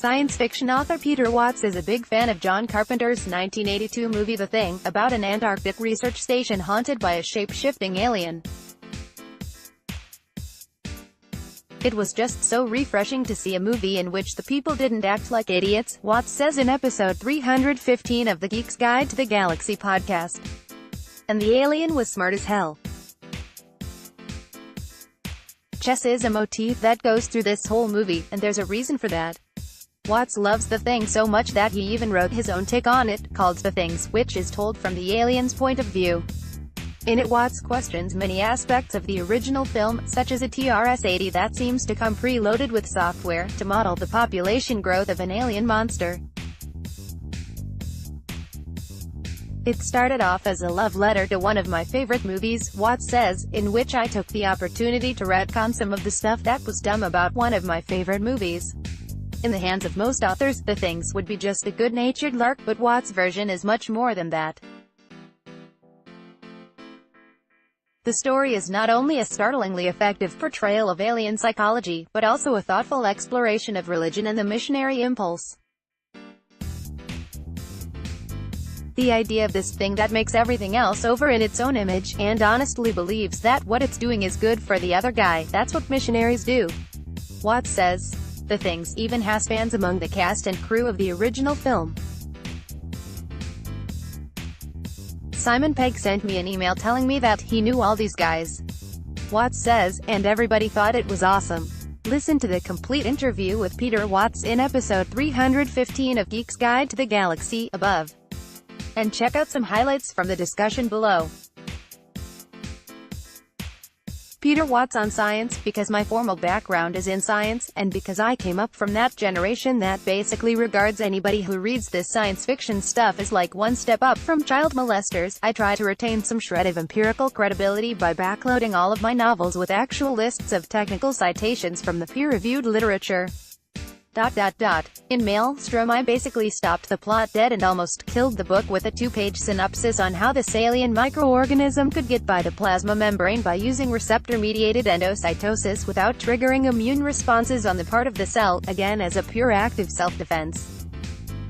Science fiction author Peter Watts is a big fan of John Carpenter's 1982 movie The Thing, about an Antarctic research station haunted by a shape-shifting alien. It was just so refreshing to see a movie in which the people didn't act like idiots, Watts says in episode 315 of the Geek's Guide to the Galaxy podcast. And the alien was smart as hell. Chess is a motif that goes through this whole movie, and there's a reason for that. Watts loves The Thing so much that he even wrote his own take on it, called The Things, which is told from the alien's point of view. In it, Watts questions many aspects of the original film, such as a TRS-80 that seems to come preloaded with software to model the population growth of an alien monster. It started off as a love letter to one of my favorite movies, Watts says, in which I took the opportunity to retcon some of the stuff that was dumb about one of my favorite movies. In the hands of most authors, The Things would be just a good-natured lark, but Watts' version is much more than that. The story is not only a startlingly effective portrayal of alien psychology, but also a thoughtful exploration of religion and the missionary impulse. The idea of this thing that makes everything else over in its own image, and honestly believes that what it's doing is good for the other guy, that's what missionaries do. Watts says, The Things even has fans among the cast and crew of the original film. Simon Pegg sent me an email telling me that he knew all these guys. Watts says, and everybody thought it was awesome. Listen to the complete interview with Peter Watts in episode 315 of Geek's Guide to the Galaxy, above. And check out some highlights from the discussion below. Peter Watts on science, because my formal background is in science, and because I came up from that generation that basically regards anybody who reads this science fiction stuff as like one step up from child molesters, I try to retain some shred of empirical credibility by backloading all of my novels with actual lists of technical citations from the peer-reviewed literature. In Maelstrom I basically stopped the plot dead and almost killed the book with a 2-page synopsis on how this alien microorganism could get by the plasma membrane by using receptor-mediated endocytosis without triggering immune responses on the part of the cell, again as a pure active self-defense.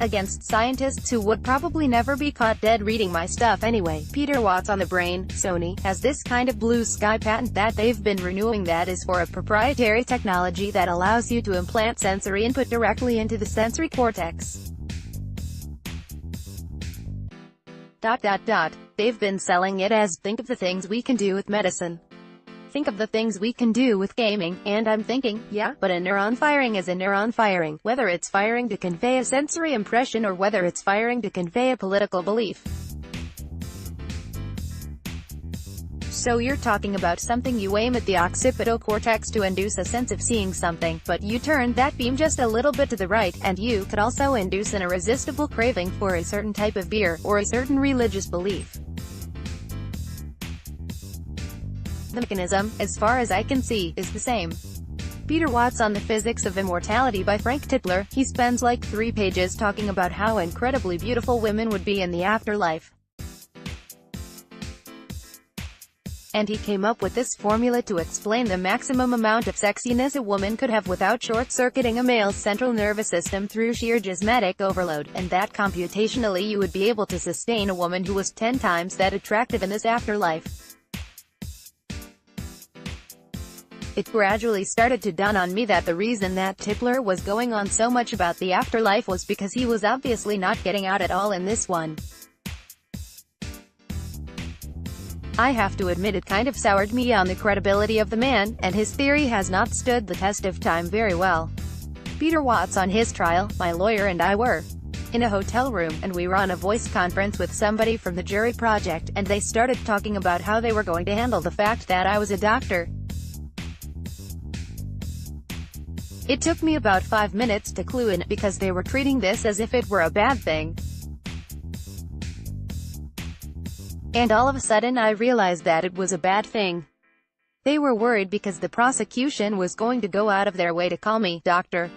Against scientists who would probably never be caught dead reading my stuff anyway. Peter Watts on the brain. Sony has this kind of blue sky patent that they've been renewing that is for a proprietary technology that allows you to implant sensory input directly into the sensory cortex. They've been selling it as, think of the things we can do with medicine. Think of the things we can do with gaming, and I'm thinking, yeah, but a neuron firing is a neuron firing, whether it's firing to convey a sensory impression or whether it's firing to convey a political belief. So you're talking about something you aim at the occipital cortex to induce a sense of seeing something, but you turn that beam just a little bit to the right, and you could also induce an irresistible craving for a certain type of beer, or a certain religious belief. The mechanism, as far as I can see, is the same. Peter Watts on The Physics of Immortality by Frank Tipler. He spends like 3 pages talking about how incredibly beautiful women would be in the afterlife. And he came up with this formula to explain the maximum amount of sexiness a woman could have without short-circuiting a male's central nervous system through sheer gysmatic overload, and that computationally you would be able to sustain a woman who was 10 times that attractive in this afterlife. It gradually started to dawn on me that the reason that Tipler was going on so much about the afterlife was because he was obviously not getting out at all in this one. I have to admit it kind of soured me on the credibility of the man, and his theory has not stood the test of time very well. Peter Watts on his trial, my lawyer and I were in a hotel room, and we were on a voice conference with somebody from the jury project, and they started talking about how they were going to handle the fact that I was a doctor. It took me about 5 minutes to clue in, because they were treating this as if it were a bad thing. And all of a sudden I realized that it was a bad thing. They were worried because the prosecution was going to go out of their way to call me Dr.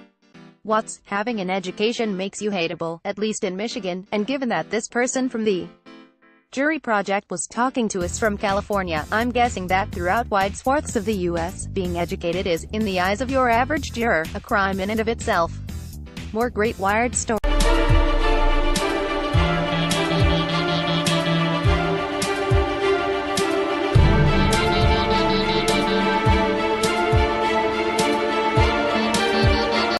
Watts. Having an education makes you hateable, at least in Michigan, and given that this person from the Jury Project was talking to us from California, I'm guessing that throughout wide swaths of the U.S., being educated is, in the eyes of your average juror, a crime in and of itself. More great Wired stories.